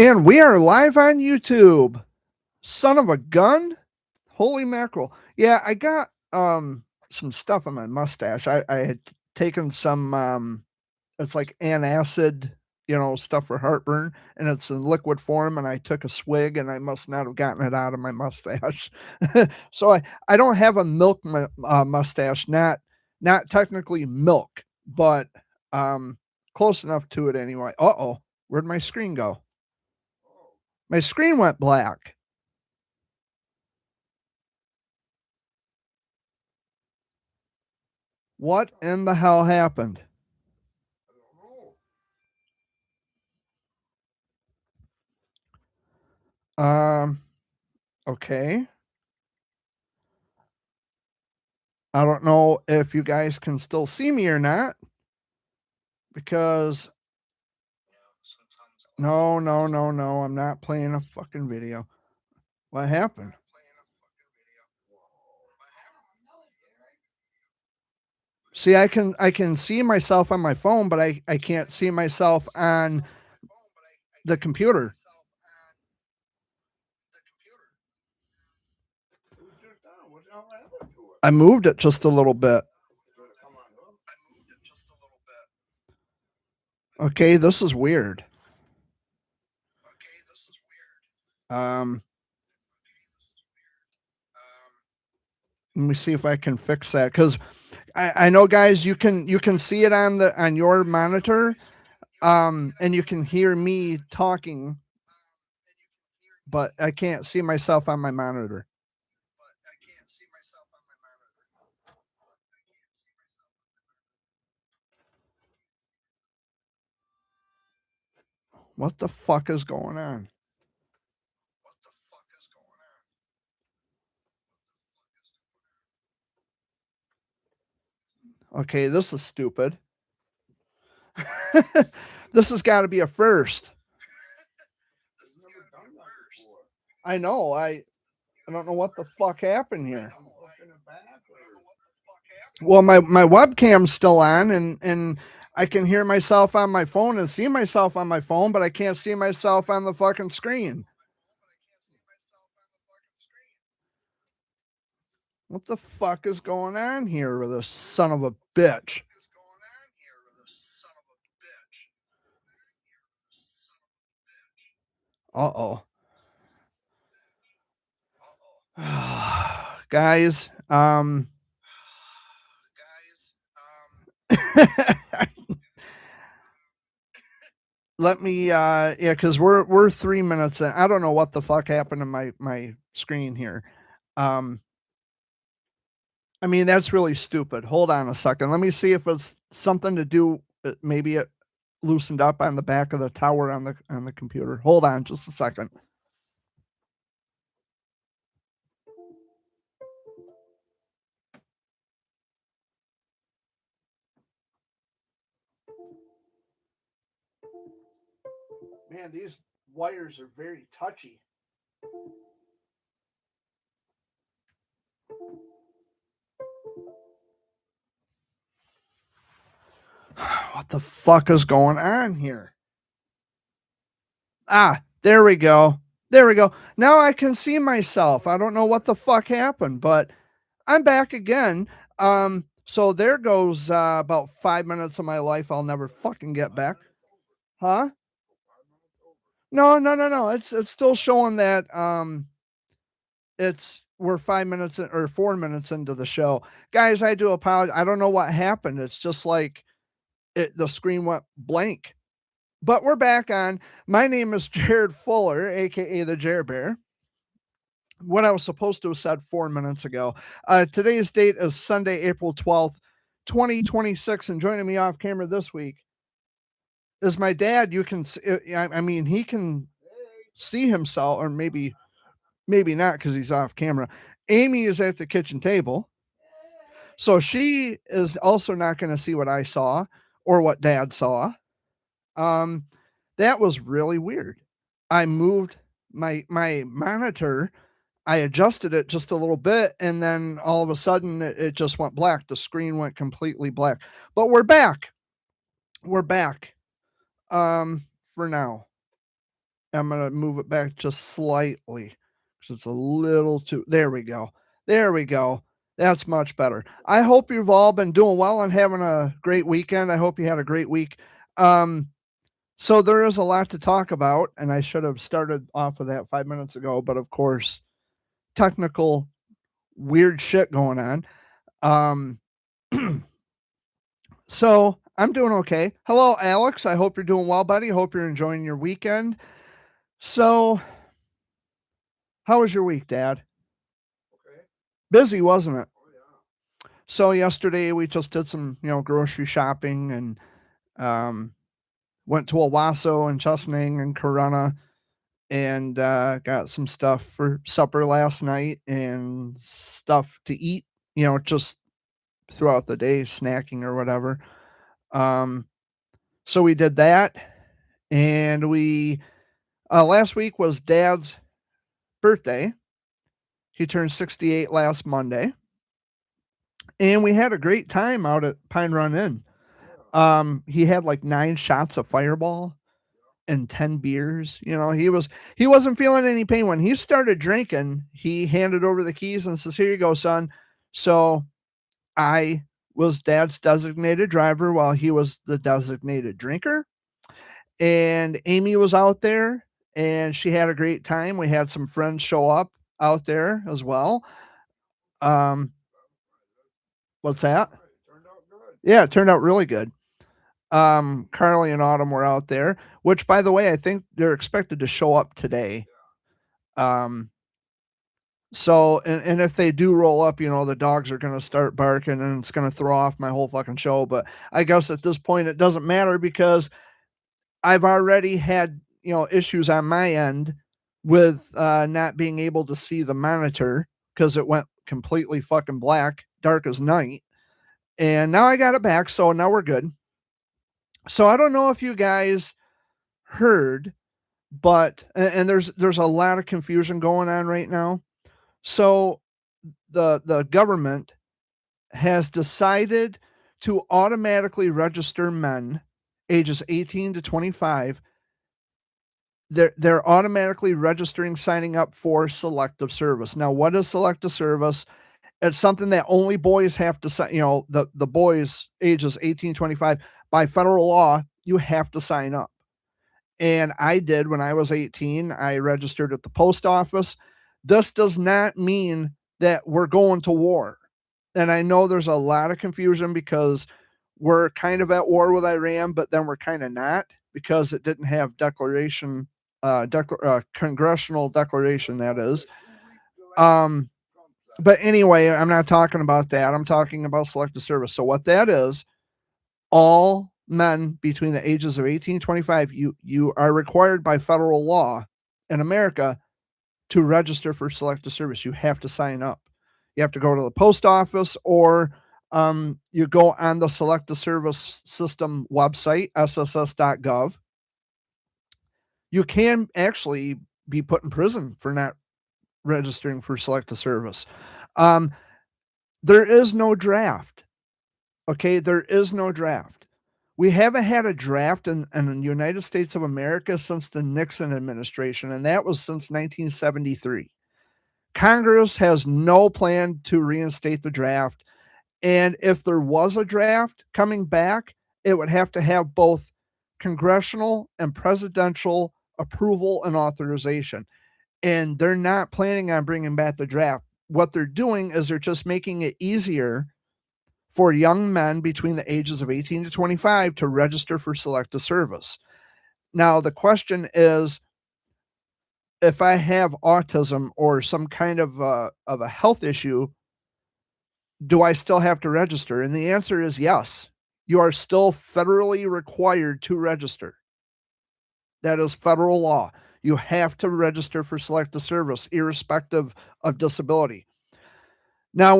And we are live on YouTube. Son of a gun. Holy mackerel. Yeah, I got some stuff on my mustache. I had taken some it's like antacid, stuff for heartburn, and it's in liquid form, and I took a swig and I must not have gotten it out of my mustache. So I don't have a mustache, not technically milk, but close enough to it anyway. Uh-oh. Where'd my screen go? My screen went black. What in the hell happened? Um, okay. I don't know if you guys can still see me or not because no, I'm not playing a fucking video. What happened? See, I can see myself on my phone, but I can't see myself on the computer. I moved it just a little bit. Okay, this is weird. Um, let me see if I can fix that because I know, guys, you can see it on your monitor, and you can hear me talking, but I can't see myself on my monitor. What the fuck is going on? Okay, this is stupid. This has got to be a first. I know. I don't know what the fuck happened here. Well, my webcam's still on, and I can hear myself on my phone and see myself on my phone, but I can't see myself on the fucking screen. What the fuck is going on here with this son of a bitch? Uh-oh. Guys, let me yeah, because we're 3 minutes in. I don't know what the fuck happened to my screen here. Um I mean, that's really stupid. Hold on a second. Let me see if it's something to do. Maybe it loosened up on the back of the tower on the computer. Hold on, just a second. Man, these wires are very touchy. What the fuck is going on here? Ah, there we go. There we go. Now I can see myself. I don't know what the fuck happened, but I'm back again. So there goes about 5 minutes of my life I'll never fucking get back. Huh? No. It's still showing that it's we're 5 minutes or 4 minutes into the show. Guys, I do apologize. I don't know what happened. It's just like the screen went blank. But we're back on. My name is Jared Fuller, aka the Jer Bear. What I was supposed to have said 4 minutes ago. Today's date is Sunday, April 12th, 2026. And joining me off camera this week is my dad. You can, I mean, he can see himself, or maybe not because he's off camera. Amy is at the kitchen table. So she is also not going to see what I saw or what dad saw. Um, that was really weird. I moved my monitor. I adjusted it just a little bit, and then all of a sudden it just went black. The screen went completely black. But we're back. We're back. For now. I'm gonna move it back just slightly, 'cause it's a little too there we go. There we go. That's much better. I hope you've all been doing well and having a great weekend. I hope you had a great week. Um, so there is a lot to talk about, and I should have started off with that 5 minutes ago, but of course, technical weird shit going on. Um, so I'm doing okay. Hello, Alex. I hope you're doing well, buddy. Hope you're enjoying your weekend. So, how was your week, Dad? Busy, wasn't it? So yesterday we just did some, grocery shopping and um, went to Owasso and Chesaning and Corunna and got some stuff for supper last night and stuff to eat, just throughout the day, snacking or whatever. Um, so we did that, and we last week was Dad's birthday. He turned 68 last Monday, and we had a great time out at Pine Run Inn. He had like 9 shots of Fireball and 10 beers. He wasn't feeling any pain when he started drinking. He handed over the keys and says, "Here you go, son." So I was Dad's designated driver while he was the designated drinker. And Amy was out there and she had a great time. We had some friends show up out there as well. Um, what's that? Yeah, it turned out really good. Carly and Autumn were out there, which by the way, I think they're expected to show up today. Um, so and if they do roll up, the dogs are gonna start barking and it's gonna throw off my whole fucking show. But I guess at this point it doesn't matter because I've already had, issues on my end with not being able to see the monitor because it went completely fucking black, dark as night. And now I got it back, so now we're good. So I don't know if you guys heard, but and there's a lot of confusion going on right now. So the government has decided to automatically register men ages 18 to 25. They're automatically registering signing up for selective service. Now, what is selective service? It's something that only boys have to sign, the boys ages 18 25 by federal law, you have to sign up. And I did when I was 18. I registered at the post office. This does not mean that we're going to war. And I know there's a lot of confusion because we're kind of at war with Iran, but then we're kind of not because it didn't have congressional declaration, that is. But anyway, I'm not talking about that. I'm talking about selective service. So what that is, all men between the ages of 18 and 25, you are required by federal law in America to register for selective service. You have to sign up. You have to go to the post office or you go on the selective service system website, sss.gov. You can actually be put in prison for not registering for selective service. There is no draft. Okay, there is no draft. We haven't had a draft in the United States of America since the Nixon administration, and that was since 1973. Congress has no plan to reinstate the draft. And if there was a draft coming back, it would have to have both congressional and presidential approval and authorization. And they're not planning on bringing back the draft. What they're doing is they're just making it easier for young men between the ages of 18 to 25 to register for selective service. Now, the question is, if I have autism or some kind of a health issue, do I still have to register? And the answer is yes. You are still federally required to register. That is federal law. You have to register for selective service, irrespective of disability. Now,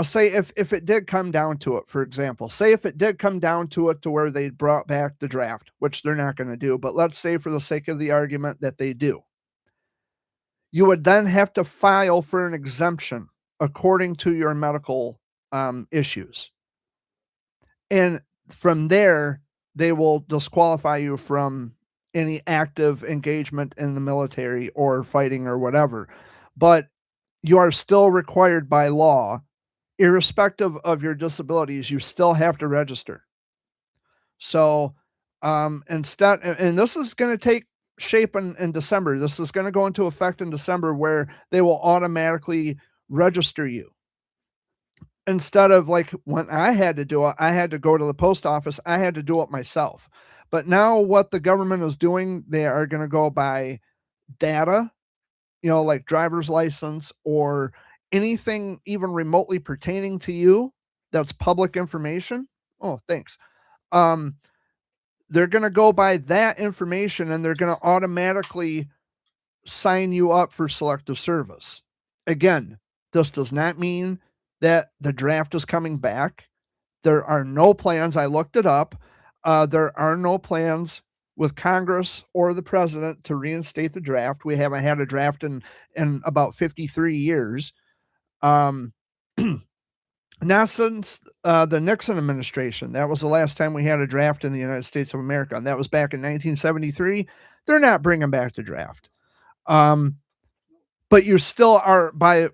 say if it did come down to it, for example, say if it did come down to it to where they brought back the draft, which they're not going to do, but let's say for the sake of the argument that they do, you would then have to file for an exemption according to your medical issues. And from there, they will disqualify you from any active engagement in the military or fighting or whatever. But you are still required by law, irrespective of your disabilities, you still have to register. So, instead, and this is going to take shape in December. This is going to go into effect in December where they will automatically register you. Instead of like when I had to do it, I had to go to the post office, I had to do it myself. But now what the government is doing, they are going to go by data, like driver's license or anything even remotely pertaining to you that's public information. Oh, thanks. They're going to go by that information and they're going to automatically sign you up for selective service. Again, this does not mean that the draft is coming back. There are no plans. I looked it up. There are no plans with Congress or the president to reinstate the draft. We haven't had a draft in about 53 years. Not since the Nixon administration. That was the last time we had a draft in the United States of America, and that was back in 1973. They're not bringing back the draft. But you still are, by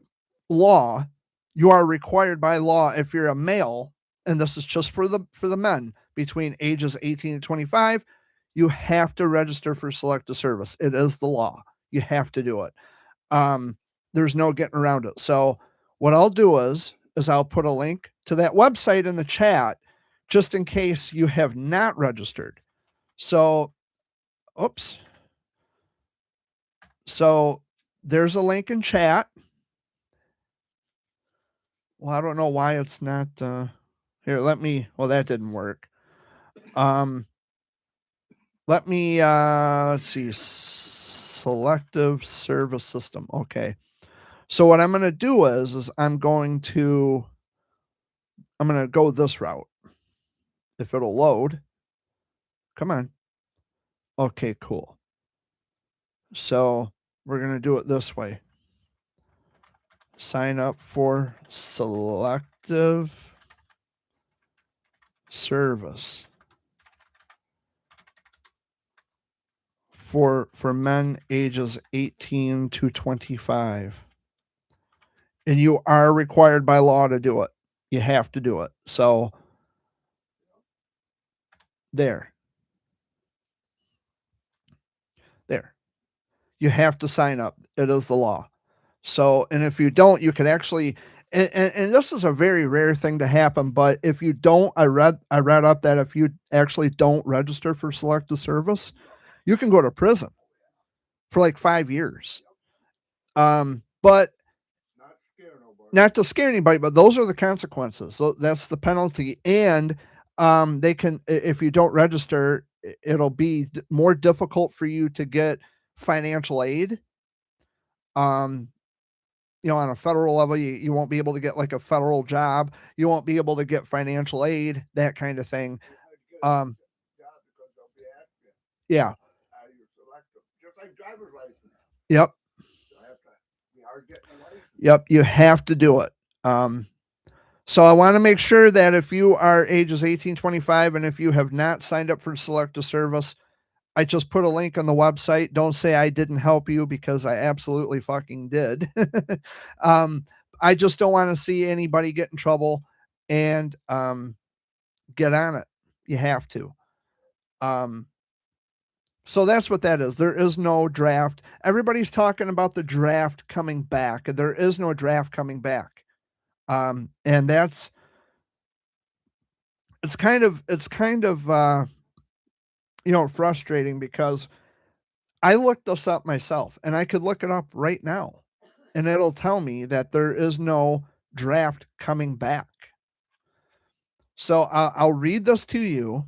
law, you are required by law, if you're a male, and this is just for the men between ages 18 and 25, you have to register for selective service. It is the law. You have to do it. There's no getting around it. So what I'll do is I'll put a link to that website in the chat, just in case you have not registered. So, oops. So there's a link in chat. Well, I don't know why it's not here. Well, that didn't work. Let's see, selective service system. Okay. So what I'm going to do is I'm going to go this route. If it'll load. Come on. Okay, cool. So we're going to do it this way. Sign up for selective service for men ages 18 to 25. And you are required by law to do it. You have to do it. So there. You have to sign up. It is the law. So, and if you don't, you can actually, and this is a very rare thing to happen, but if you don't, I read up that if you actually don't register for selective service, you can go to prison for like 5 years. But not to scare anybody, but those are the consequences. So that's the penalty. And they can, if you don't register, it'll be more difficult for you to get financial aid. On a federal level, you won't be able to get like a federal job. You won't be able to get financial aid, that kind of thing. Yeah. Yep. Yep. You have to do it. So I want to make sure that if you are ages 18, 25, and if you have not signed up for selective service, I just put a link on the website. Don't say I didn't help you, because I absolutely fucking did. I just don't want to see anybody get in trouble, and get on it. You have to. So that's what that is. There is no draft. Everybody's talking about the draft coming back. There is no draft coming back. And it's kind of frustrating, because I looked this up myself, and I could look it up right now, and it'll tell me that there is no draft coming back. So I'll read this to you.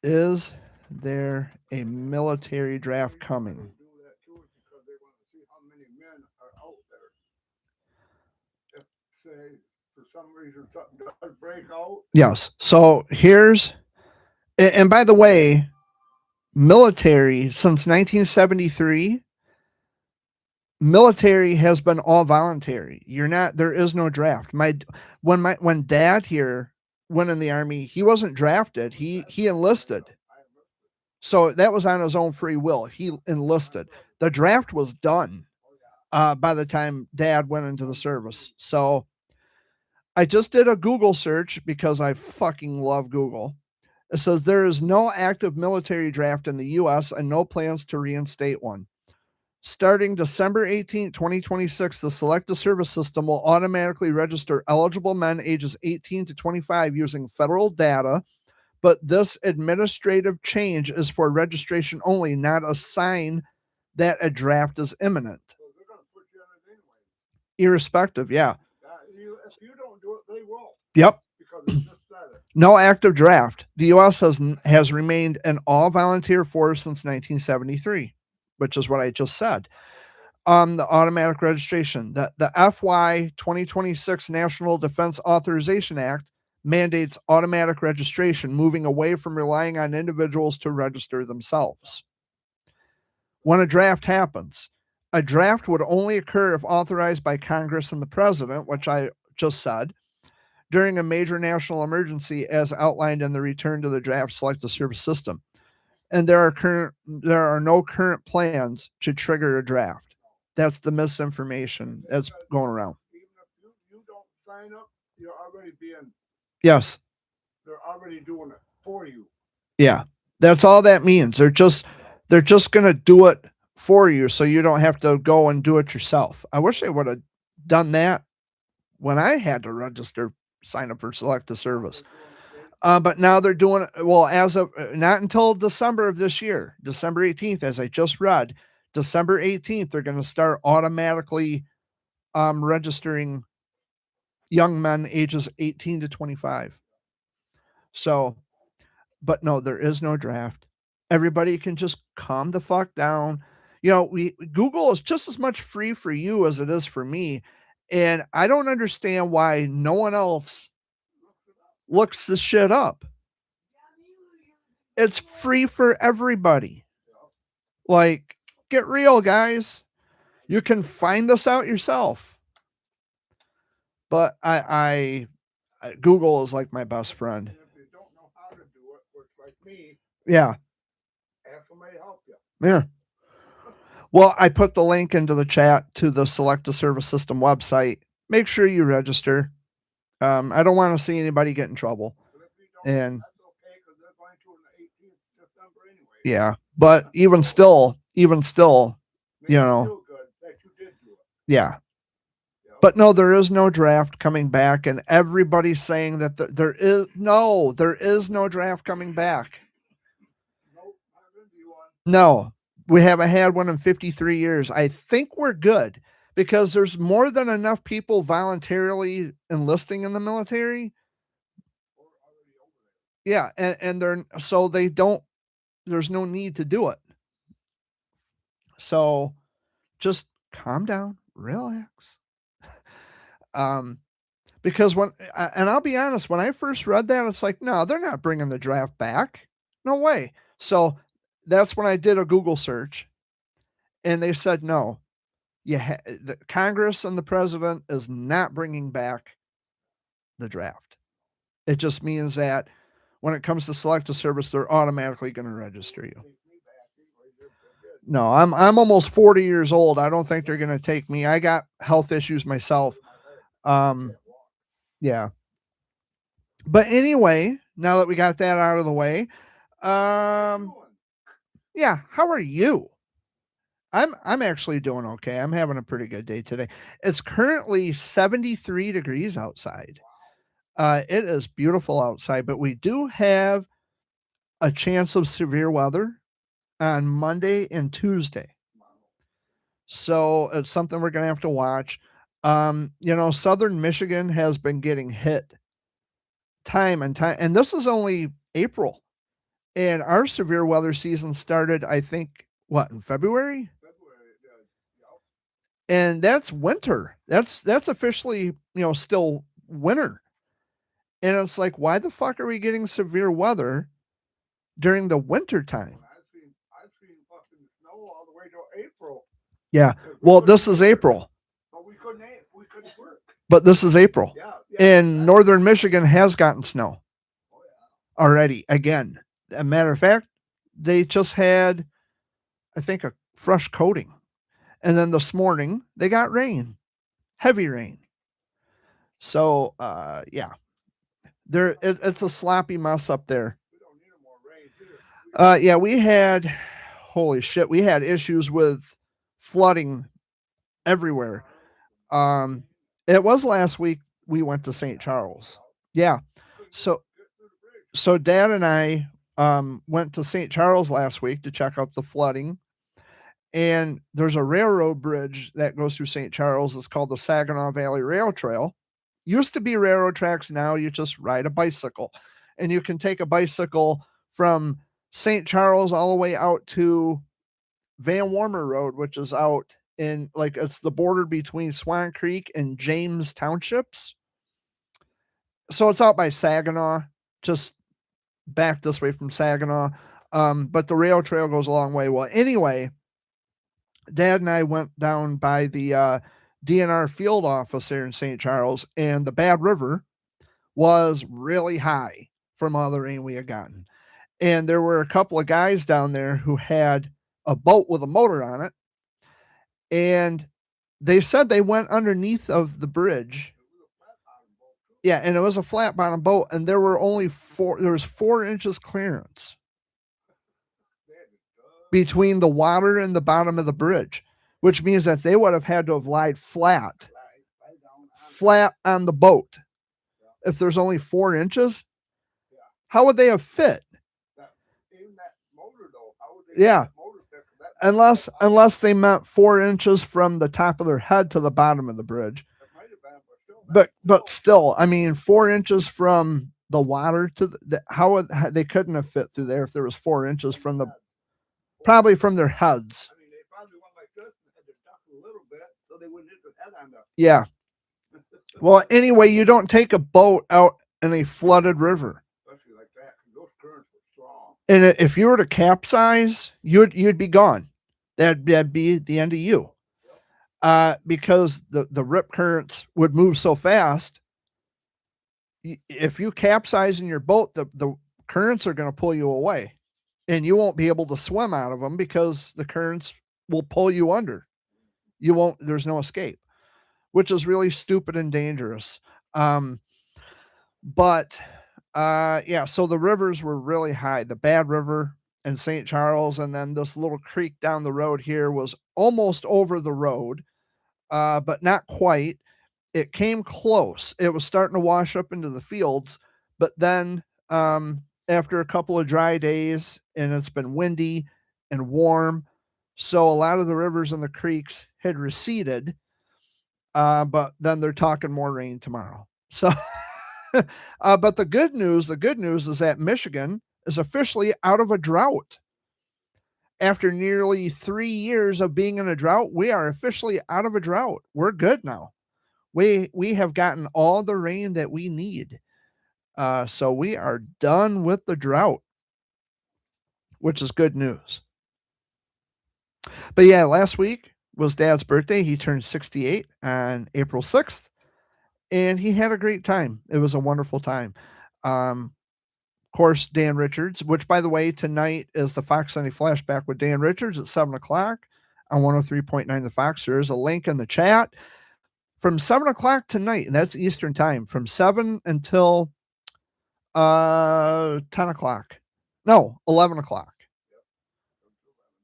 Is there a military draft coming? For some reason something does break out. Yes. So here's, and by the way, military since 1973, military has been all voluntary. There is no draft. When dad here went in the army, he wasn't drafted. He enlisted. So that was on his own free will. He enlisted. The draft was done by the time Dad went into the service. So I just did a Google search because I fucking love Google. It says there is no active military draft in the U.S. and no plans to reinstate one. Starting December 18, 2026, the Selective Service System will automatically register eligible men ages 18 to 25 using federal data, but this administrative change is for registration only, not a sign that a draft is imminent. So they're going to put you in it anyway. Irrespective, yeah. If you don't do it, they will. Yep. Because it's just that. No active draft. The U.S. has remained an all-volunteer force since 1973, which is what I just said. The automatic registration. The FY 2026 National Defense Authorization Act mandates automatic registration, moving away from relying on individuals to register themselves. When a draft happens, a draft would only occur if authorized by Congress and the President, which I just said, during a major national emergency as outlined in the Return to the Draft Selective Service System. And there are no current plans to trigger a draft. That's the misinformation that's going around. Even if you don't sign up, you're already being. Yes. They're already doing it for you. Yeah. That's all that means. They're just going to do it for you so you don't have to go and do it yourself. I wish they would have done that when I had to register, sign up for Selective Service. But now they're doing it, well, as of not until December of this year, December 18th, as I just read, December 18th, they're going to start automatically registering young men ages 18 to 25. So, but no, there is no draft. Everybody can just calm the fuck down. You know, Google is just as much free for you as it is for me. And I don't understand why no one else looks this shit up. It's free for everybody. Like, get real, guys. You can find this out yourself. But I Google is like my best friend. And if you don't know how to do it, which like me, Yeah. have somebody help you. Yeah. Well, I put the link into the chat to the Selective Service System website. Make sure you register. I don't want to see anybody get in trouble. But if you don't, And that's okay because they're going to on the 18th of December anyway. yeah, but even still, Makes you know, feel good that you did do it. yeah. You know? But no, there is no draft coming back, and everybody's saying that there is no draft coming back. Nope, not gonna be one. No, we haven't had one in 53 years. I think we're good because there's more than enough people voluntarily enlisting in the military. Or already over there. Yeah, and there's no need to do it. So just calm down, relax. Because and I'll be honest, when I first read that, it's like, no, they're not bringing the draft back. No way. So that's when I did a Google search, and they said no. The Congress and the president is not bringing back the draft. It just means that when it comes to Selective Service, they're automatically going to register you. Take me back anyway, they're good. No, I'm almost 40 years old. I don't think they're going to take me. I got health issues myself. Yeah. But anyway, now that we got that out of the way, yeah, how are you? I'm actually doing okay. I'm having a pretty good day today. It's currently 73 degrees outside. It is beautiful outside, but we do have a chance of severe weather on Monday and Tuesday. So it's something we're going to have to watch. Southern Michigan has been getting hit time and time, and this is only April. And our severe weather season started, I think, in February? And that's winter. That's officially, still winter. And it's like, why the fuck are we getting severe weather during the winter time? I've seen fucking snow all the way to April. Yeah. Well, this is April. But we couldn't work. But this is April. Yeah. And northern Michigan has gotten snow already. Again, a matter of fact, they just had, I think, a fresh coating. And then this morning they got rain, heavy rain. So yeah, it's a sloppy mess up there. We don't need no more rain here. Yeah, we had, holy shit, we had issues with flooding everywhere. It was last week we went to St. Charles. Yeah. So Get through the bridge. so Dad and I went to St. Charles last week to check out the flooding. And there's a railroad bridge that goes through St. Charles. It's called the Saginaw Valley Rail Trail. Used to be railroad tracks. Now you just ride a bicycle. And you can take a bicycle from St. Charles all the way out to Van Warmer Road, which is out in, like, it's the border between Swan Creek and James Townships. So it's out by Saginaw, just back this way from Saginaw. But the rail trail goes a long way. Well, anyway, Dad and I went down by the DNR field office there in St. Charles, and the Bad River was really high from all the rain we had gotten. And there were a couple of guys down there who had a boat with a motor on it. And they said they went underneath of the bridge. It was a flat bottom boat too. Yeah, and it was a flat bottom boat, and there was 4 inches clearance They had to dug between the water and the bottom of the bridge, which means that they would have had to have lied flat lie down on it. flat on the boat. If there's only 4 inches, Yeah. how would they have fit? Even that motor though, how would they get Yeah. that motor fixed? That Unless they meant 4 inches from the top of their head to the bottom of the bridge. that might have been, but still. But still, I mean, 4 inches from the water to they couldn't have fit through there if there was 4 inches from the, probably from their heads. I mean, they probably went like this and had to duck a little bit so they wouldn't hit their head on the. Yeah. Well, anyway, you don't take a boat out in a flooded river. Especially like that, 'cause those currents were strong. And if you were to capsize, you'd be gone. That'd be the end of you. Because the rip currents would move so fast. If you capsize in your boat, the currents are going to pull you away, and you won't be able to swim out of them because the currents will pull you under. You won't. There's no escape, which is really stupid and dangerous. But yeah, so the rivers were really high. The Bad River and St. Charles, and then this little creek down the road here was almost over the road, but not quite. It came close. It was starting to wash up into the fields, but then after a couple of dry days, and it's been windy and warm, so a lot of the rivers and the creeks had receded. But then they're talking more rain tomorrow. So, but the good news is that Michigan is officially out of a drought. After nearly 3 years of being in a drought, we are officially out of a drought. We're good now. We have gotten all the rain that we need. So we are done with the drought, which is good news. But yeah, last week was Dad's birthday. He turned 68 on April 6th, and he had a great time. It was a wonderful time. Of course, Dan Richards, which, by the way, tonight is the Fox Sunday Flashback with Dan Richards at 7 o'clock on 103.9 The Fox. There is a link in the chat. From 7 o'clock tonight, and that's Eastern time, from 7 until 10 o'clock. No, 11 o'clock.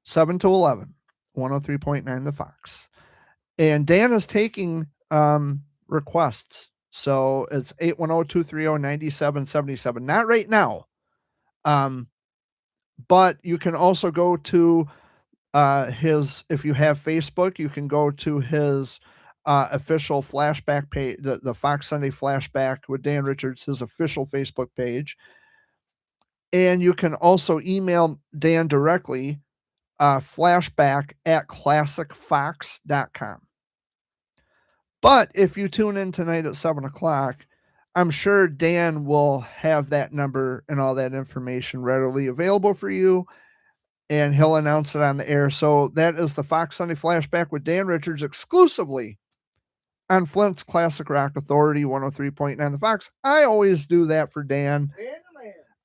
7 to 11, 103.9 The Fox. And Dan is taking requests. So it's 810-230-9777. Not right now. But you can also go to his, if you have Facebook, you can go to his official flashback page, the Fox Sunday Flashback with Dan Richards, his official Facebook page. And you can also email Dan directly, flashback@classicfox.com. But if you tune in tonight at 7 o'clock, I'm sure Dan will have that number and all that information readily available for you, and he'll announce it on the air. So that is the Fox Sunday Flashback with Dan Richards exclusively on Flint's Classic Rock Authority, 103.9 The Fox. I always do that for Dan.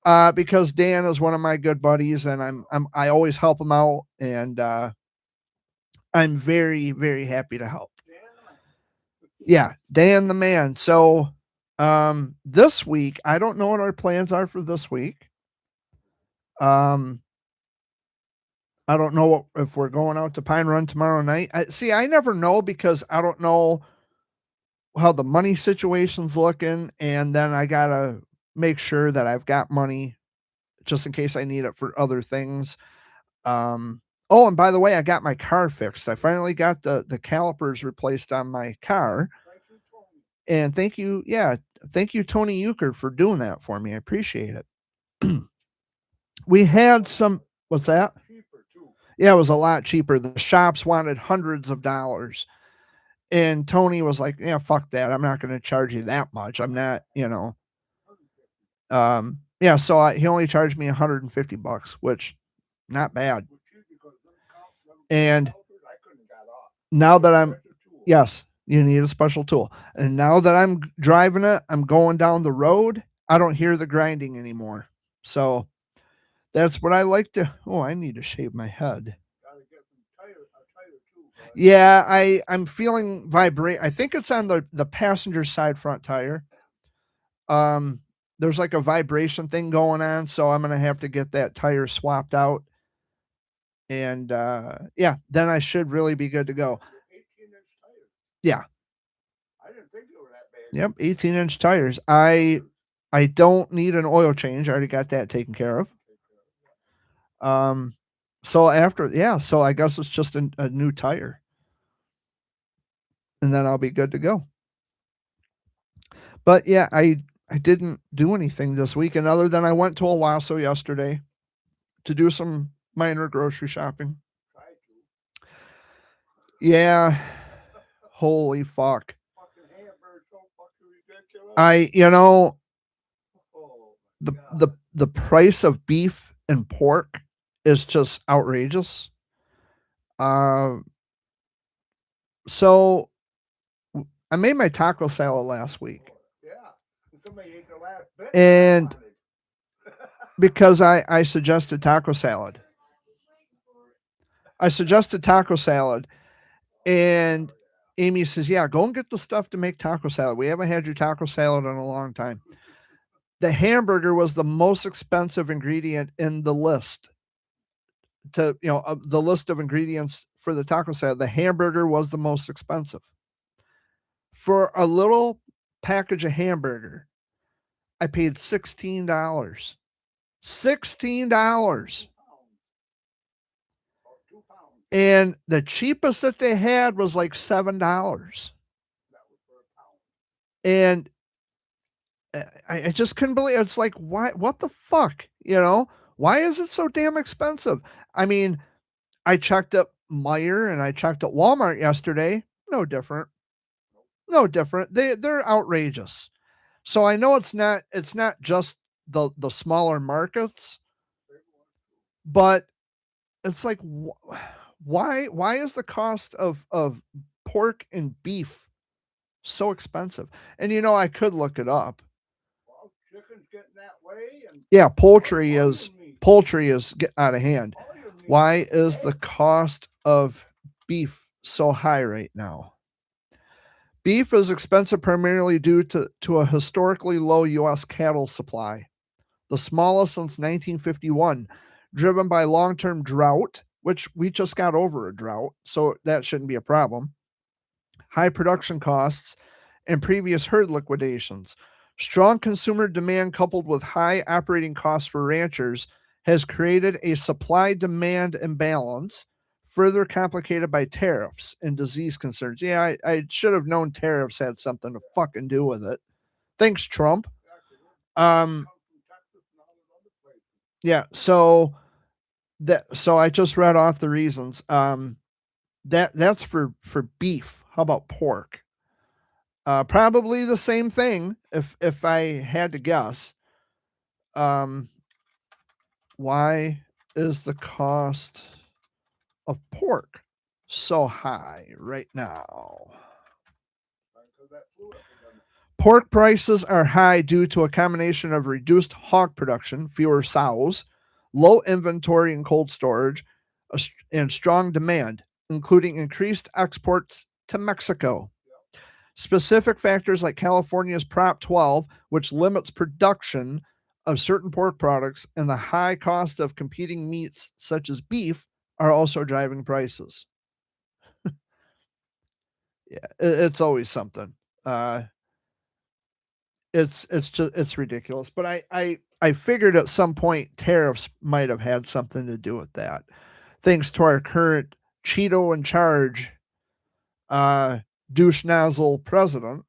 Because Dan is one of my good buddies, and I always help him out, and I'm very, very happy to help. Yeah, Dan the man. So this week, I don't know what our plans are for this week. I don't know if we're going out to Pine Run tomorrow night. I never know because I don't know how the money situation's looking, and then I gotta make sure that I've got money just in case I need it for other things. Oh, and by the way, I got my car fixed. I finally got the calipers replaced on my car. And thank you, yeah, thank you, Tony Euchre, for doing that for me. I appreciate it. We had some, what's that? Yeah, it was a lot cheaper. The shops wanted hundreds of dollars. And Tony was like, yeah, fuck that. I'm not going to charge you that much. I'm not, yeah, so he only charged me $150, which not bad. And now that I'm, yes, you need a special tool. And now that I'm driving it, I'm going down the road. I don't hear the grinding anymore. So that's what I like to. Oh, I need to shave my head. Yeah, I'm feeling vibrate. I think it's on the passenger side front tire. There's like a vibration thing going on, so I'm gonna have to get that tire swapped out. And yeah, then I should really be good to go. 18-inch tires. Yeah. I didn't think they were that bad. Yep, 18-inch tires. I don't need an oil change. I already got that taken care of. So so I guess it's just a new tire. And then I'll be good to go. But yeah, I didn't do anything this weekend other than I went to Owasso yesterday to do some minor grocery shopping. Yeah. Holy fuck. The price of beef and pork is just outrageous. So I made my taco salad last week. Yeah. Somebody ate the last bit. And because I suggested taco salad. And Amy says, yeah, go and get the stuff to make taco salad. We haven't had your taco salad in a long time. The hamburger was the most expensive ingredient in the list. The list of ingredients for the taco salad, the hamburger was the most expensive. For a little package of hamburger, I paid $16. $16. And the cheapest that they had was like $7. And I just couldn't believe it. It's like, why? What the fuck? Why is it so damn expensive? I mean, I checked at Meijer and I checked at Walmart yesterday. No different. No different. They're outrageous. So I know it's not just the smaller markets, but it's like, why is the cost of pork and beef so expensive? And I could look it up. Well, chicken's getting that way. Yeah, poultry is getting out of hand. Why is the cost of beef so high right now? Beef is expensive primarily due to a historically low U.S. cattle supply, the smallest since 1951, driven by long-term drought, which we just got over a drought, so that shouldn't be a problem, high production costs, and previous herd liquidations. Strong consumer demand coupled with high operating costs for ranchers has created a supply-demand imbalance, further complicated by tariffs and disease concerns. Yeah, I should have known tariffs had something to fucking do with it. Thanks, Trump. Yeah, so I just read off the reasons. That's for beef. How about pork? Probably the same thing if I had to guess. Why is the cost of pork so high right now? Pork prices are high due to a combination of reduced hog production, fewer sows, low inventory and cold storage, and strong demand, including increased exports to Mexico. Specific factors like California's Prop 12, which limits production of certain pork products, and the high cost of competing meats such as beef are also driving prices. Yeah, it's always something. It's ridiculous. But I figured at some point tariffs might have had something to do with that, thanks to our current Cheeto in charge, douche nozzle president.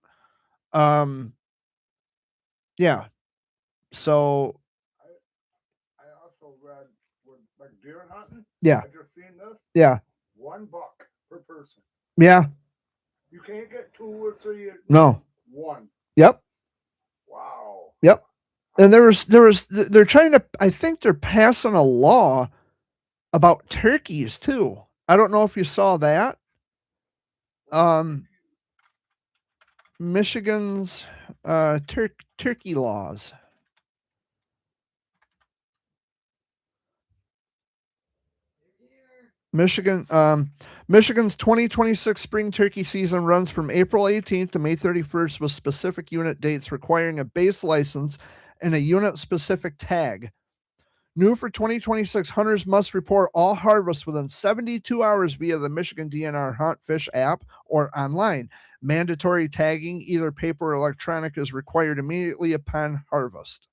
Yeah. So I also read with like deer hunting. yeah, I just seen this. yeah, $1 per person. yeah. You can't get 2 or 3. No. 1. Yep. Wow. Yep. And they're trying to, I think they're passing a law about turkeys too. I don't know if you saw that. Michigan's turkey laws. Michigan's 2026 spring turkey season runs from April 18th to May 31st with specific unit dates requiring a base license and a unit specific tag. New for 2026, hunters must report all harvests within 72 hours via the Michigan DNR Hunt Fish app or online. Mandatory tagging, either paper or electronic, is required immediately upon harvest.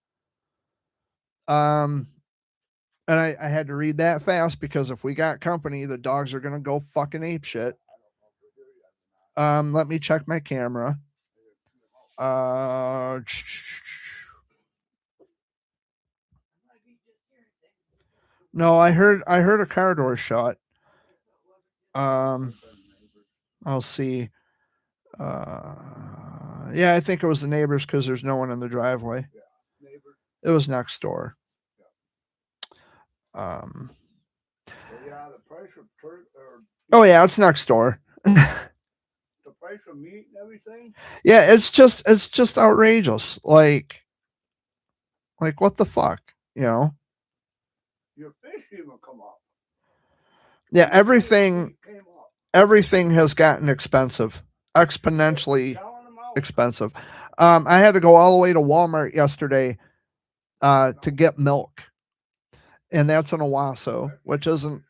And I had to read that fast because if we got company, the dogs are gonna go fucking ape shit. Let me check my camera. No, I heard a car door shut. I'll see. Yeah, I think it was the neighbors because there's no one in the driveway. It was next door. Yeah, the price of Oh yeah, it's next door. the price of meat and everything. Yeah, it's just outrageous. Like what the fuck, you know? Your fish even come up. Yeah, everything has gotten expensive, exponentially expensive. I had to go all the way to Walmart yesterday to get milk, and that's in Owasso, which isn't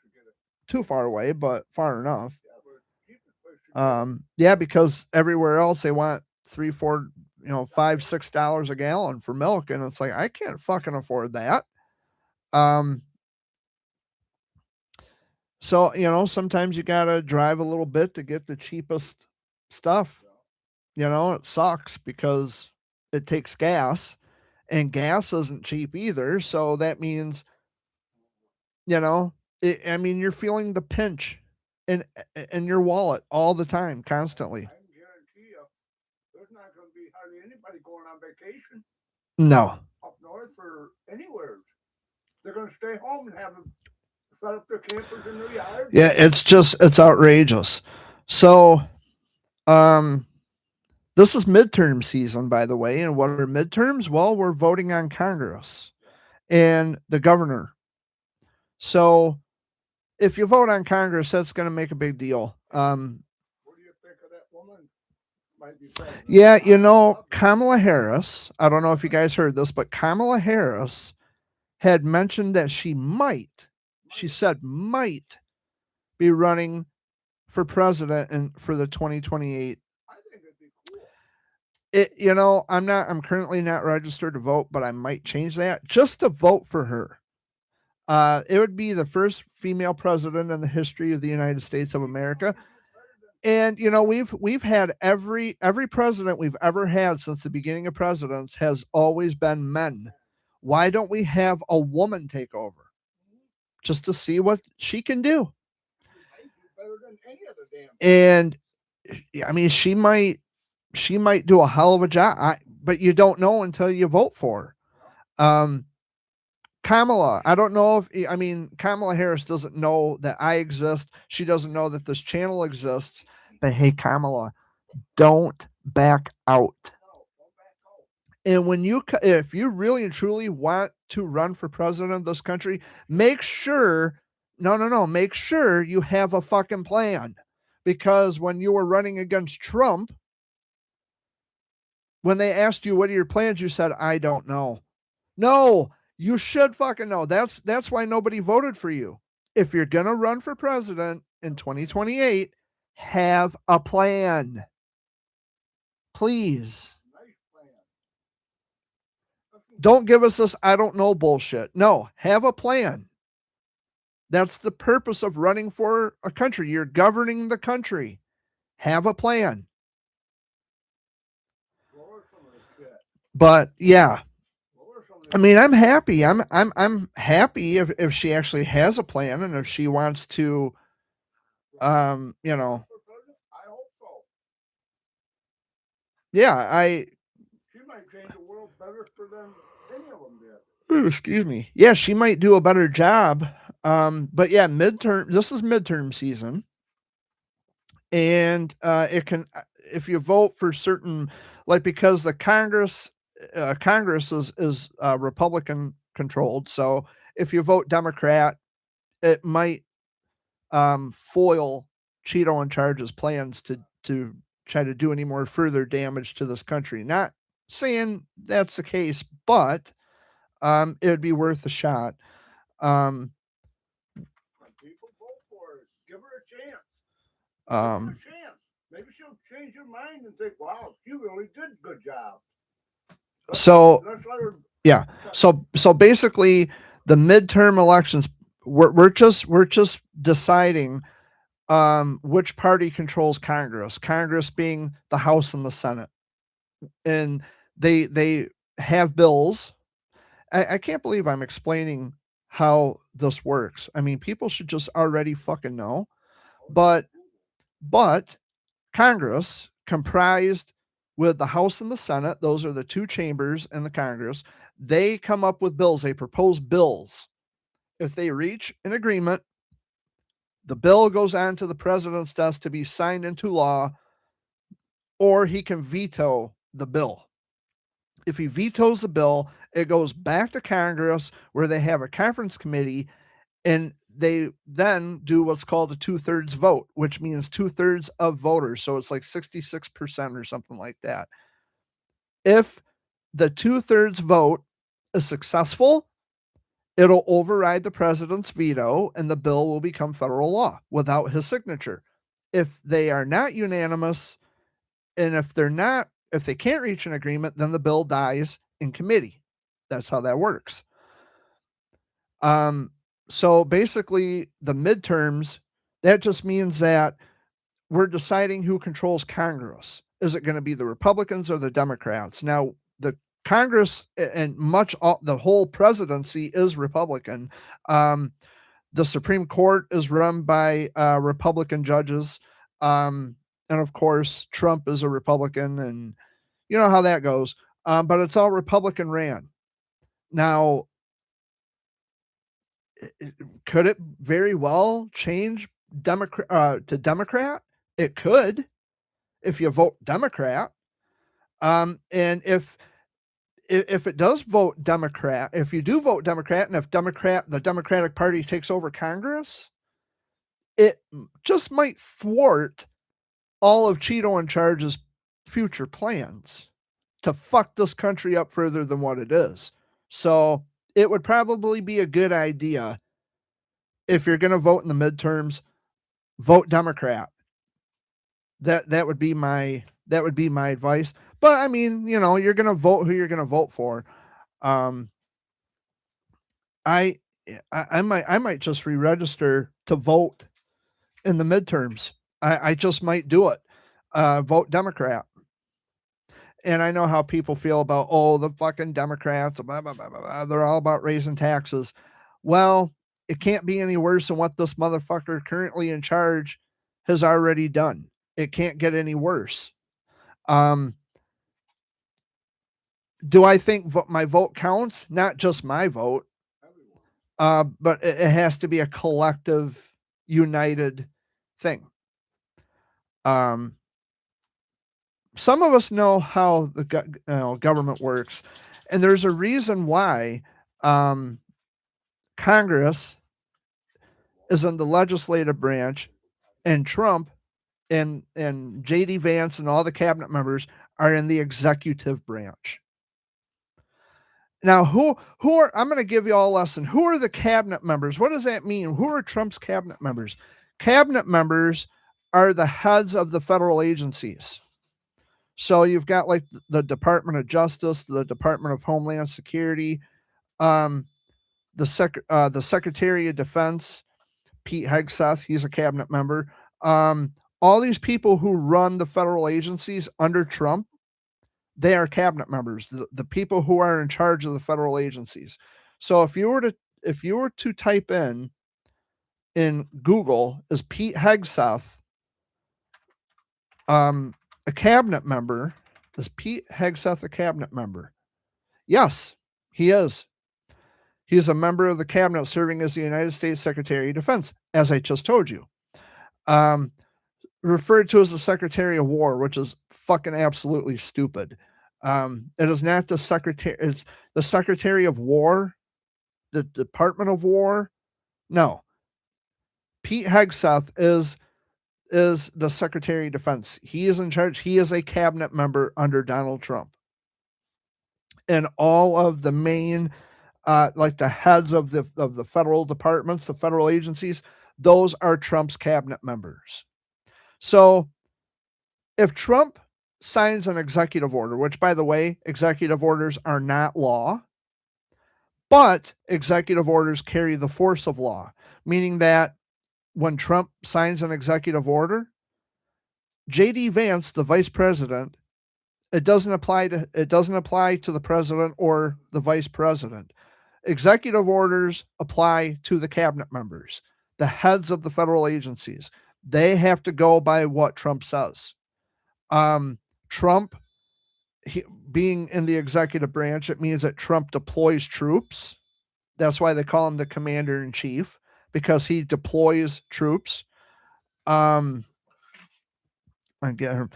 too far away, but far enough. Yeah, because everywhere else they want $3, $4, $5, $6 a gallon for milk, and it's like I can't fucking afford that. So sometimes you gotta drive a little bit to get the cheapest stuff. It sucks because it takes gas, and gas isn't cheap either. So that means, you're feeling the pinch in your wallet all the time, constantly. I can guarantee you, there's not going to be hardly anybody going on vacation No. up north or anywhere. They're going to stay home and have them set up their campers in their yard. Yeah, it's outrageous. So, this is midterm season, by the way. And what are midterms? Well, we're voting on Congress and the governor. So, if you vote on Congress, that's going to make a big deal. What do you think of that woman? Might be president. Yeah, Kamala Harris, I don't know if you guys heard this, but Kamala Harris had mentioned that she said might be running for president and for the 2028. I think it'd be cool. I'm currently not registered to vote, but I might change that just to vote for her. It would be the first female president in the history of the United States of America. And we've had every president we've ever had since the beginning of presidents has always been men. Why don't we have a woman take over just to see what she can do? Better than any other damn. And I mean, she might do a hell of a job, but you don't know until you vote for her. Kamala, I don't know Kamala Harris doesn't know that I exist. She doesn't know that this channel exists. But hey, Kamala, don't back out. And when if you really and truly want to run for president of this country, make sure no, make sure you have a fucking plan. Because when you were running against Trump, when they asked you what are your plans, you said, I don't know. No, you should fucking know. That's why nobody voted for you. If you're gonna run for president in 2028, have a plan. Please. Nice plan. Don't give us this I don't know bullshit. No, have a plan. That's the purpose of running for a country. You're governing the country. Have a plan. Lower some of the shit. But yeah, Lower some of I mean, I'm happy. I'm happy if she actually has a plan and if she wants to you know, for president? I hope so. yeah, She might change the world better for than any of them did. excuse me. Yeah, she might do a better job. But yeah, this is midterm season. And it can if you vote for certain like because the Congress is Republican controlled. So if you vote Democrat, it might foil Cheeto in charge's plans to try to do any more further damage to this country. Not saying that's the case, but it would be worth a shot. When people vote for her, give her a chance. Give her Um, a chance. Maybe she'll change her mind and think, wow, she really did a good job. so Let's let her. yeah, so basically, the midterm elections, we're just deciding which party controls Congress. Congress being the House and the Senate, and they have bills. I can't believe I'm explaining how this works. I mean, people should just already fucking know. But Congress, comprised with the House and the Senate, those are the two chambers in the Congress, they come up with bills. They propose bills. If they reach an agreement, the bill goes on to the president's desk to be signed into law, or he can veto the bill. If he vetoes the bill, it goes back to Congress where they have a conference committee and they then do what's called a 2/3 vote, which means 2/3 of voters. So it's like 66% or something like that. If the 2/3 vote is successful, it'll override the president's veto and the bill will become federal law without his signature. If they are not unanimous and if they can't reach an agreement, then the bill dies in committee. That's how that works. So basically, the midterms, that just means that we're deciding who controls Congress. Is it going to be the Republicans or the Democrats? Now, the Congress and the whole presidency is Republican. The Supreme Court is run by Republican judges. And of course, Trump is a Republican, and you know how that goes. But it's all Republican ran. Now, could it very well change to Democrat? It could if you vote Democrat. And if it does vote Democrat, if you do vote Democrat, and if the Democratic Party takes over Congress, it just might thwart all of Cheeto in charge's future plans to fuck this country up further than what it is. So it would probably be a good idea if you're going to vote in the midterms, vote Democrat. That would be my advice. But I mean, you're going to vote who you're going to vote for. Um, I might just re-register to vote in the midterms. I just might do it. Vote Democrat. And I know how people feel about the fucking Democrats, blah, blah, blah, blah, blah. They're all about raising taxes. Well, it can't be any worse than what this motherfucker currently in charge has already done. It can't get any worse. Do I think my vote counts? Not just my vote, but it has to be a collective, united thing. some of us know how the government works, and there's a reason why Congress is in the legislative branch, and Trump and JD Vance and all the cabinet members are in the executive branch. Now, who are, I'm going to give you all a lesson. Who are the cabinet members? What does that mean? Who are Trump's cabinet members? Cabinet members are the heads of the federal agencies. So you've got like the Department of Justice, the Department of Homeland Security, the Secretary of Defense, Pete Hegseth, he's a cabinet member. All these people who run the federal agencies under Trump, they are cabinet members, the people who are in charge of the federal agencies. So if you were to type in Google, is Pete Hegseth a cabinet member? Is Pete Hegseth a cabinet member? Yes, he is. He is a member of the cabinet serving as the United States Secretary of Defense, as I just told you. Referred to as the Secretary of War, which is fucking absolutely stupid. It is not the Secretary, it's the Secretary of War, the Department of War. No. Pete Hegseth is the Secretary of Defense. He is in charge. He is a cabinet member under Donald Trump. And all of the main like the heads of the federal departments, the federal agencies, those are Trump's cabinet members. So if Trump signs an executive order, which by the way, executive orders are not law, but executive orders carry the force of law, meaning that when Trump signs an executive order, JD Vance, the vice president, it doesn't apply to the president or the vice president. Executive orders apply to the cabinet members, the heads of the federal agencies. They have to go by what Trump says. Trump, being in the executive branch, it means that Trump deploys troops. That's why they call him the commander in chief, because he deploys troops. I get him.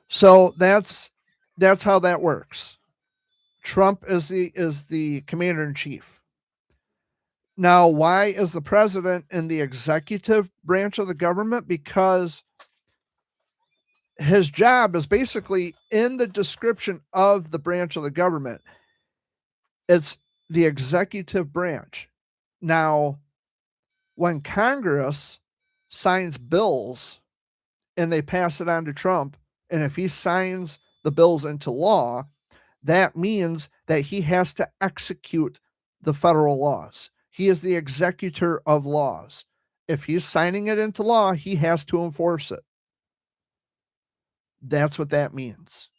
So that's how that works. Trump is the commander in chief. Now, why is the president in the executive branch of the government? Because his job is basically in the description of the branch of the government. It's the executive branch. Now, when Congress signs bills and they pass it on to Trump, and if he signs the bills into law, that means that he has to execute the federal laws. He is the executor of laws. If he's signing it into law, he has to enforce it. That's what that means.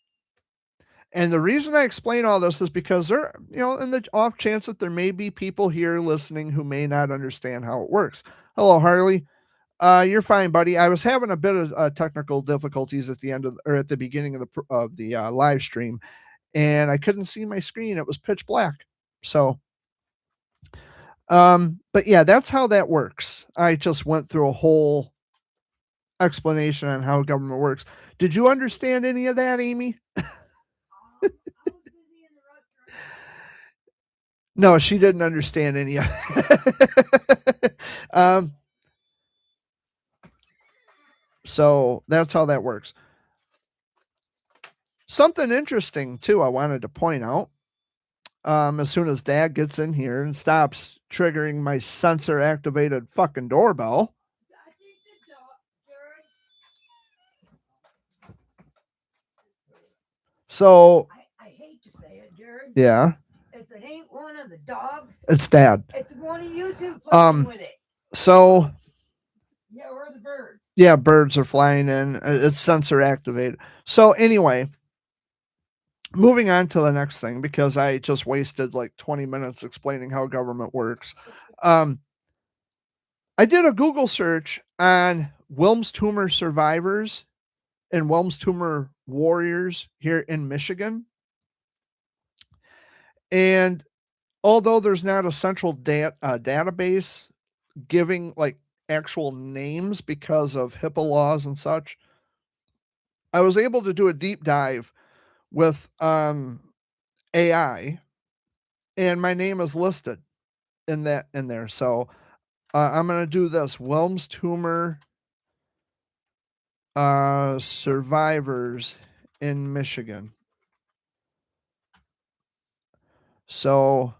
And the reason I explain all this is because there, in the off chance that there may be people here listening who may not understand how it works. Hello, Harley. You're fine, buddy. I was having a bit of technical difficulties at the end at the beginning of the live stream, and I couldn't see my screen. It was pitch black. So, but yeah, that's how that works. I just went through a whole explanation on how government works. Did you understand any of that, Amy? No, she didn't understand any of it. So that's how that works. Something interesting too, I wanted to point out. As soon as Dad gets in here and stops triggering my sensor activated fucking doorbell. So I hate to say it, Jared. Yeah. If it ain't one of the dogs, It's Dad. It's one of you two playing with it. So Yeah, or the birds. Yeah, birds are flying in. It's sensor activated. So anyway, moving on to the next thing, because I just wasted like 20 minutes explaining how government works. I did a Google search on Wilms tumor survivors and Wilms tumor warriors here in Michigan. And although there's not a central database giving like actual names because of HIPAA laws and such, I was able to do a deep dive with AI, and my name is listed in there. So I'm going to do this Wilms tumor survivors in Michigan. So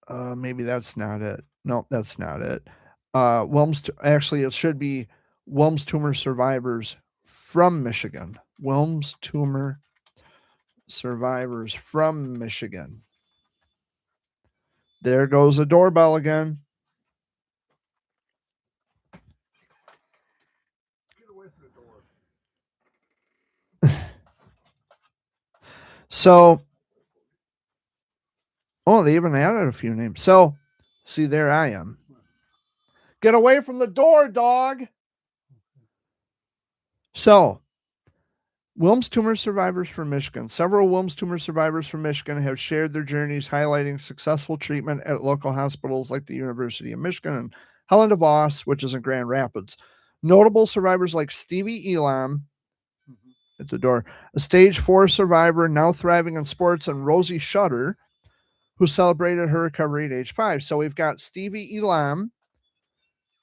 maybe that's not it. No, that's not it. Actually, it should be Wilms tumor survivors from Michigan. Wilms tumor survivors from Michigan. There goes the doorbell again. Get away from the door. So, oh, they even added a few names. So, see, there I am. Get away from the door, dog. So, Wilms tumor survivors from Michigan. Several Wilms tumor survivors from Michigan have shared their journeys highlighting successful treatment at local hospitals like the University of Michigan and Helen DeVos, which is in Grand Rapids. Notable survivors like Stevie Elam, at the door, a stage 4 survivor now thriving in sports, and Rosie Shutter, who celebrated her recovery at age 5. So we've got Stevie Elam.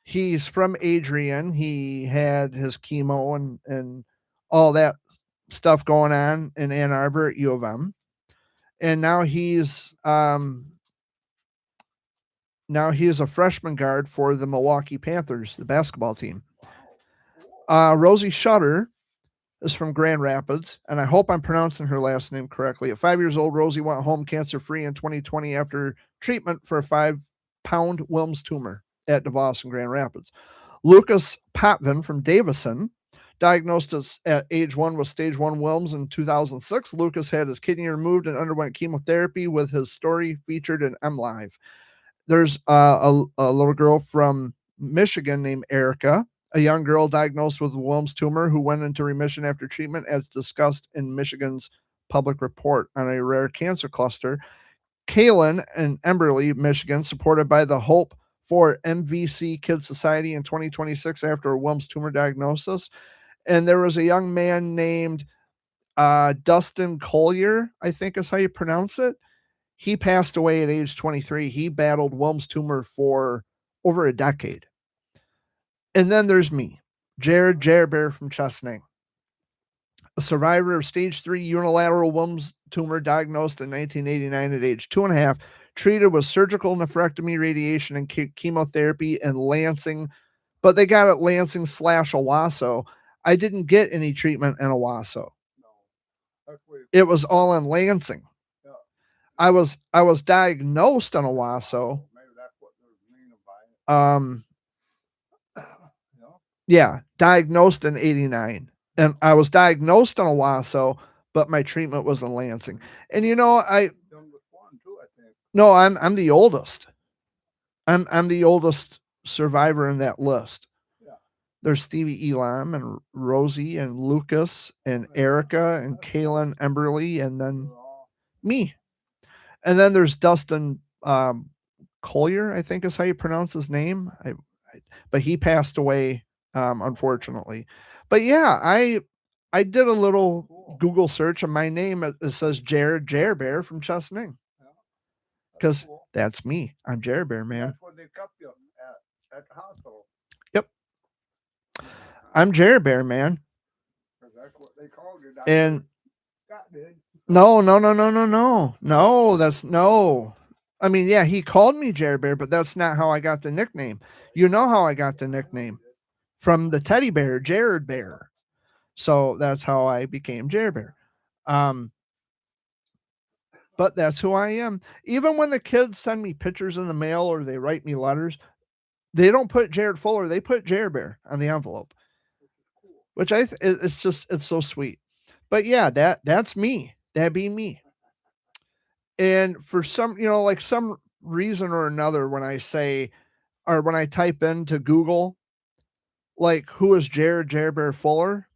He's from Adrian. He had his chemo and all that stuff going on in Ann Arbor at U of M. And now he's a freshman guard for the Milwaukee Panthers, the basketball team. Rosie Shutter is from Grand Rapids, and I hope I'm pronouncing her last name correctly. At 5 years old, Rosie went home cancer-free in 2020 after treatment for a 5-pound Wilms tumor at DeVos in Grand Rapids. Lucas Potvin from Davison, diagnosed at age 1 with stage 1 Wilms in 2006. Lucas had his kidney removed and underwent chemotherapy, with his story featured in MLive. There's a little girl from Michigan named Erica, a young girl diagnosed with Wilms tumor who went into remission after treatment, as discussed in Michigan's public report on a rare cancer cluster. Kaylin in Emberley, Michigan, supported by the Hope for MVC Kids Society in 2026 after a Wilms tumor diagnosis. And there was a young man named Dustin Collier, I think is how you pronounce it. He passed away at age 23. He battled Wilms tumor for over a decade. And then there's me, Jared Bear from Chesaning, a survivor of stage 3 unilateral Wilms tumor diagnosed in 1989 at age 2.5, treated with surgical nephrectomy, radiation, and chemotherapy in Lansing, but they got it Lansing/Owasso. I didn't get any treatment in Owasso. It was all in Lansing. Yeah. I was diagnosed in Owasso. Maybe that's what they're meaning by it. Yeah, diagnosed in 89. And I was diagnosed in Owasso, but my treatment was in Lansing. And Youngest one too, I think. No, I'm the oldest. I'm the oldest survivor in that list. Yeah. There's Stevie Elam and Rosie and Lucas and Erica and Kaylin Emberley, and then me. And then there's Dustin Collier, I think is how you pronounce his name. But he passed away, unfortunately. But yeah, I did a little Google search, and my name, it says Jared Bear from Chesaning. Because that's me. I'm Jared Bear, man. That's what they kept you at the hospital. Yep. I'm Jared Bear, man. That's what they called you. And Scott did. no. That's no. I mean, yeah, he called me Jared Bear, but that's not how I got the nickname. You know how I got the nickname? From the teddy bear, Jared Bear. So that's how I became Jared Bear. But that's who I am. Even when the kids send me pictures in the mail or they write me letters, they don't put Jared Fuller. They put Jared Bear on the envelope, which it's so sweet. But yeah, that's me. That'd be me. And for some, like some reason or another, when I say, or when I type into Google, like, who is Jared Bear Fuller?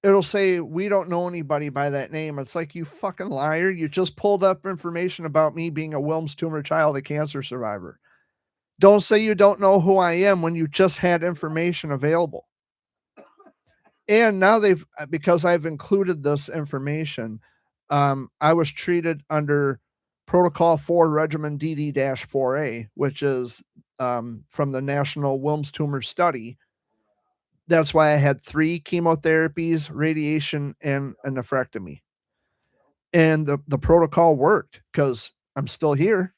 It'll say, we don't know anybody by that name. It's like, you fucking liar. You just pulled up information about me being a Wilms tumor child, a cancer survivor. Don't say you don't know who I am when you just had information available. And now they've because I've included this information, I was treated under Protocol 4 Regimen DD-4A, which is from the National Wilms Tumor Study. That's why I had 3 chemotherapies, radiation, and a nephrectomy. And the protocol worked because I'm still here.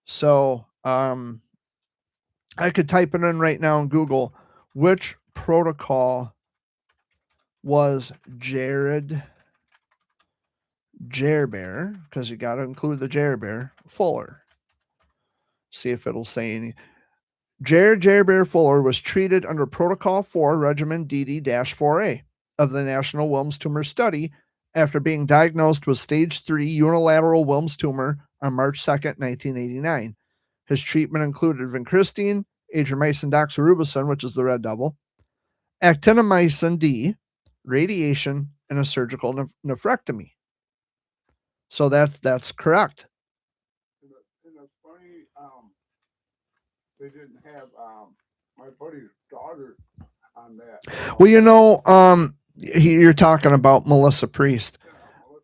So I could type it in right now in Google, which protocol was Jared Jerbear, because you got to include the Jerbear Fuller. See if it'll say any. Jared Jerbear Fuller was treated under Protocol 4 Regimen DD-4A of the National Wilms Tumor Study after being diagnosed with stage 3 unilateral Wilms tumor on March 2nd, 1989. His treatment included vincristine, adriamycin doxorubicin, which is the red devil, actinomycin D, radiation, and a surgical nephrectomy. So that's correct. And it's funny, they didn't have my buddy's daughter on that. Well, you're talking about Melissa Priest.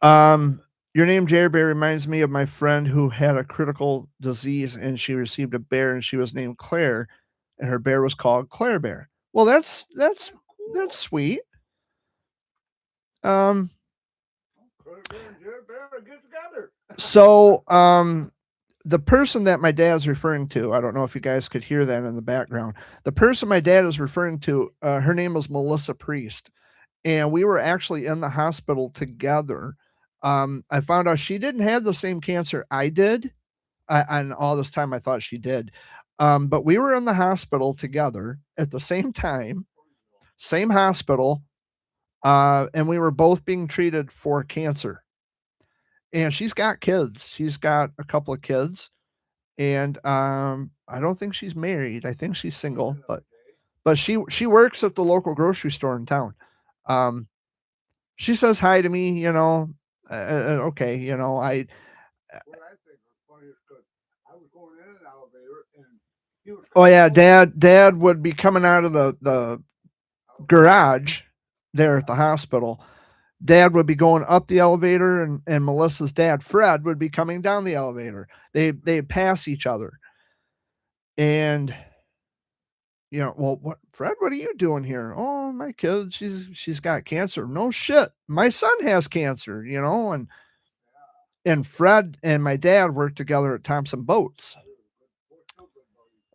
Your name Jerbear reminds me of my friend who had a critical disease and she received a bear and she was named Claire and her bear was called Claire Bear. Well, that's sweet. Claire Bear and Jared Bear get together. So the person that my dad's referring to, I don't know if you guys could hear that in the background. The person my dad is referring to, her name was Melissa Priest, and we were actually in the hospital together. I found out she didn't have the same cancer I did, and all this time I thought she did. But we were in the hospital together at the same time, same hospital, and we were both being treated for cancer. And she's got kids. She's got a couple of kids, and I don't think she's married. I think she's single, but she works at the local grocery store in town. She says hi to me, okay, What I think was funny is because I was going in an elevator and he was. oh yeah, dad would be coming out of the garage there at the hospital. Dad would be going up the elevator and Melissa's dad, Fred, would be coming down the elevator. They pass each other. And well, Fred, what are you doing here? Oh, my kid, she's got cancer. No shit. My son has cancer, and Fred and my dad worked together at Thompson Boats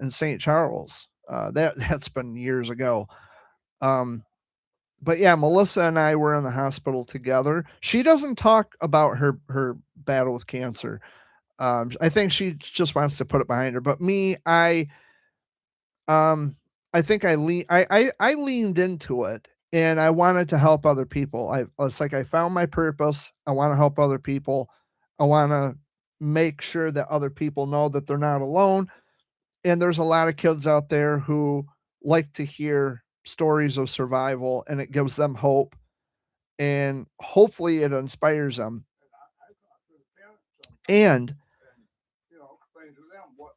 in St. Charles. That's been years ago. But yeah, Melissa and I were in the hospital together. She doesn't talk about her battle with cancer. I think she just wants to put it behind her. But me, I think I leaned into it and I wanted to help other people. It's like I found my purpose. I want to help other people. I want to make sure that other people know that they're not alone. And there's a lot of kids out there who like to hear stories of survival, and it gives them hope, and hopefully it inspires them. And Explain to them what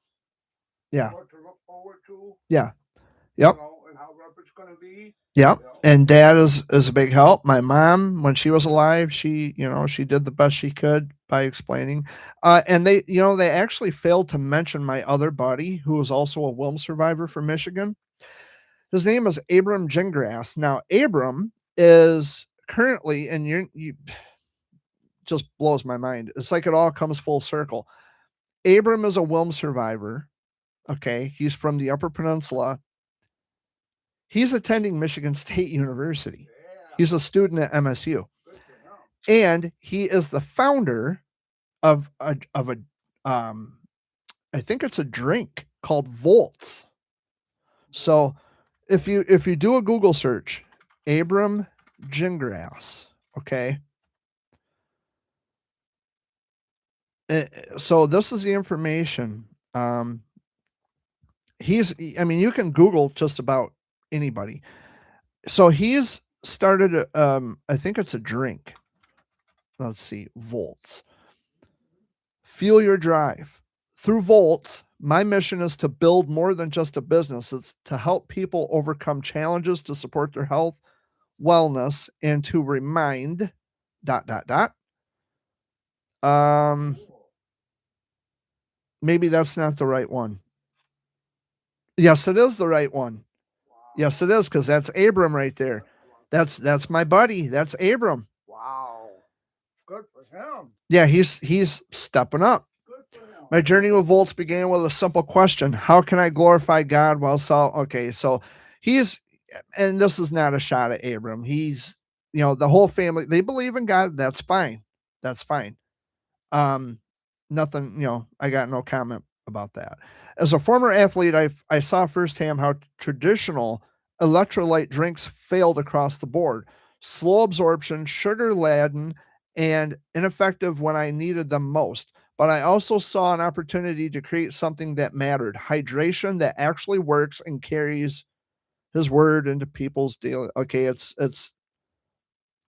to look forward to. Yeah. Yep. And how rough it's going to be. Yep. And dad is a big help. My mom, when she was alive, she did the best she could by explaining. And they actually failed to mention my other buddy who was also a Wilms survivor from Michigan. His name is Abram Gingras. Now, Abram is currently, and you just blows my mind. It's like it all comes full circle. Abram is a Wilms survivor. Okay. He's from the Upper Peninsula. He's attending Michigan State University. He's a student at MSU. And he is the founder of a I think it's a drink called Volts. So if you do a Google search, Abram Gingras, okay. So this is the information. You can Google just about anybody. So he's started I think it's a drink. Let's see, Volts. Fuel your drive. Through Volts, my mission is to build more than just a business. It's to help people overcome challenges to support their health, wellness, and to remind ... Um, maybe that's not the right one. Yes, it is the right one. Yes, it is, because that's Abram right there. That's my buddy. That's Abram. Wow. Good for him. Yeah, he's stepping up. Good for him. My journey with Volts began with a simple question: how can I glorify God while okay, so he's, and this is not a shot at Abram. He's, the whole family, they believe in God. That's fine. That's fine. Nothing, I got no comment about that. As a former athlete, I saw firsthand how traditional electrolyte drinks failed across the board. Slow absorption, sugar laden, and ineffective when I needed them most. But I also saw an opportunity to create something that mattered: hydration that actually works and carries his word into people's daily. Okay, it's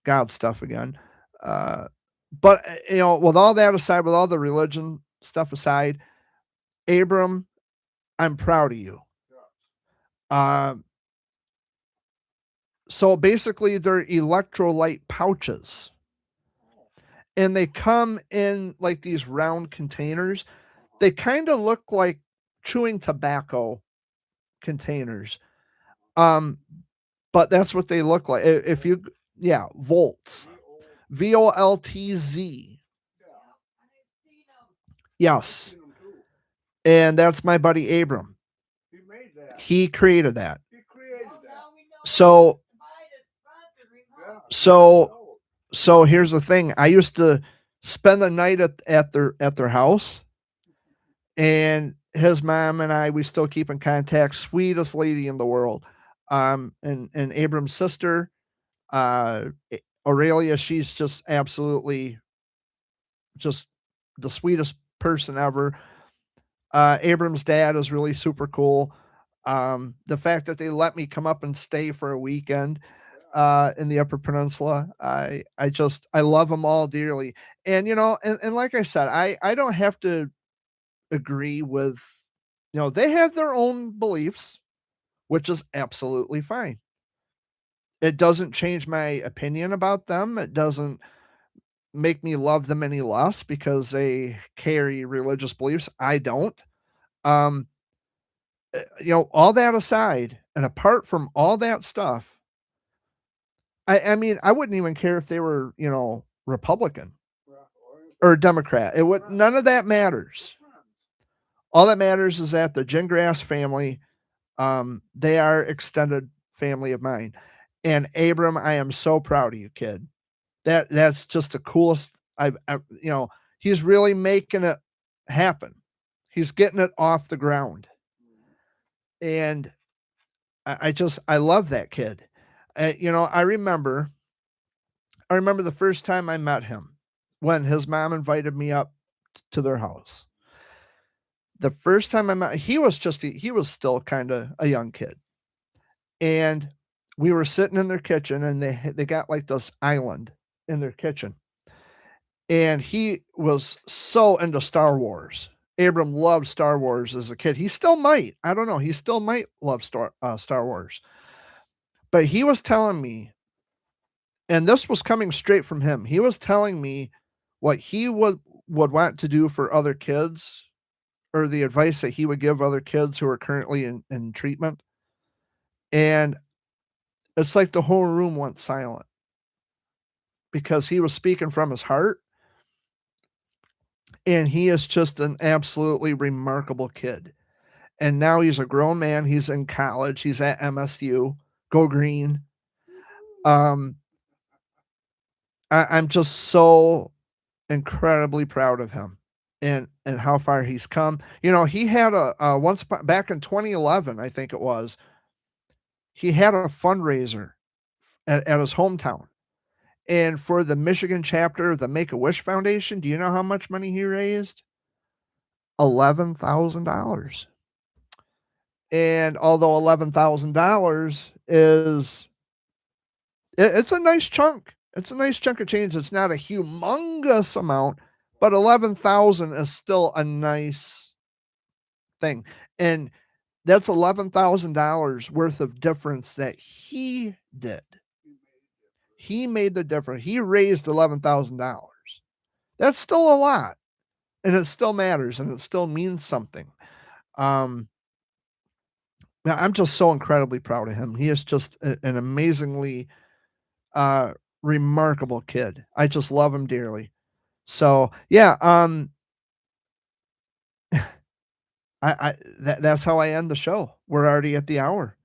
God stuff again. But with all that aside, with all the religion stuff aside, Abram, I'm proud of you. So basically, they're electrolyte pouches, and they come in like these round containers. They kind of look like chewing tobacco containers. But that's what they look like. If you, yeah, Volts, VOLTZ. Yes. And that's my buddy Abram. He made that. He created that. He created that. So, Yeah. so here's the thing. I used to spend the night at their house, and his mom and I, we still keep in contact. Sweetest lady in the world. And Abram's sister, Aurelia, she's just absolutely just the sweetest person ever. Abram's dad is really super cool. The fact that they let me come up and stay for a weekend in the Upper Peninsula, I love them all dearly. And and like I said, I don't have to agree with, they have their own beliefs, which is absolutely fine. It doesn't change my opinion about them. It doesn't make me love them any less because they carry religious beliefs. I don't. Um, all that aside, and apart from all that stuff, I mean, I wouldn't even care if they were, Republican or Democrat. It would, none of that matters. All that matters is that the Gingras family, they are extended family of mine. And Abram, I am so proud of you, kid. That's just the coolest. He's really making it happen. He's getting it off the ground. And I love that kid. I remember the first time I met him when his mom invited me up to their house. The first time I met, he was still kind of a young kid. And we were sitting in their kitchen, and they got like this island in their kitchen. And he was so into Star Wars. Abram loved Star Wars as a kid. He still might. I don't know. He still might love Star Wars. But he was telling me, and this was coming straight from him. He was telling me what he would want to do for other kids, or the advice that he would give other kids who are currently in treatment. And it's like the whole room went silent because he was speaking from his heart. And he is just an absolutely remarkable kid. And now he's a grown man. He's in college. He's at MSU. Go Green. I'm just so incredibly proud of him and how far he's come. He had once back in 2011, I think it was, he had a fundraiser at his hometown. And for the Michigan chapter of the Make-A-Wish Foundation, do you know how much money he raised? $11,000. And although $11,000 is, it's a nice chunk. It's a nice chunk of change. It's not a humongous amount, but 11,000 is still a nice thing. And that's $11,000 worth of difference that he did. He made the difference. He raised $11,000. That's still a lot, and it still matters, and it still means something. Yeah, I'm just so incredibly proud of him. He is just an amazingly remarkable kid. I just love him dearly. So yeah, that's how I end the show. We're already at the hour.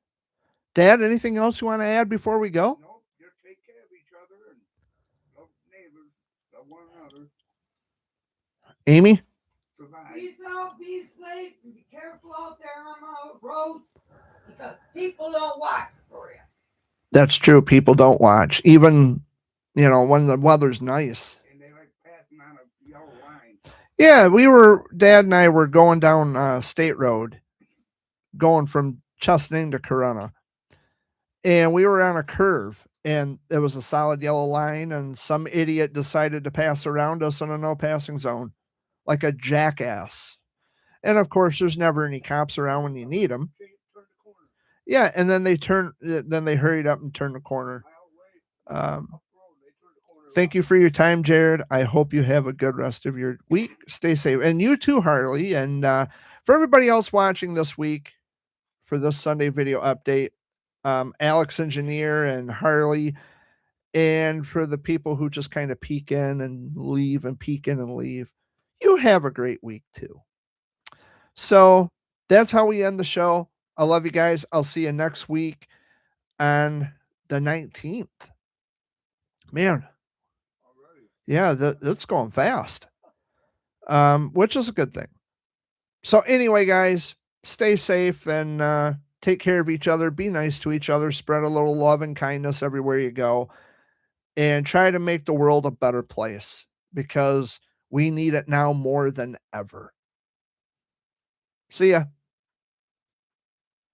Dad, anything else you want to add before we go? No, just take care of each other and love neighbors, love one another, Amy? survive. Peace out, be safe, and be careful out there on the roads because people don't watch for you. That's true. People don't watch, even when the weather's nice. And they like passing on a yellow line. Yeah, Dad and I were going down State Road, going from Chesaning to Corunna. And we were on a curve, and there was a solid yellow line, and some idiot decided to pass around us in a no passing zone like a jackass. And of course, there's never any cops around when you need them. Turn the corner. Yeah, and then they hurried up and turned the corner. Mile away, Um, up road, they turn the corner Thank you for your time, Jared. I hope you have a good rest of your week. Stay safe. And you too, Harley. And for everybody else watching this week for this Sunday video update, Alex Engineer and Harley, and for the people who just kind of peek in and leave and peek in and leave, you have a great week too. So that's how we end the show. I love you guys. I'll see you next week on the 19th. Man, already. yeah, that's going fast, which is a good thing. So anyway, guys, stay safe and take care of each other. Be nice to each other. Spread a little love and kindness everywhere you go. And try to make the world a better place because we need it now more than ever. See ya.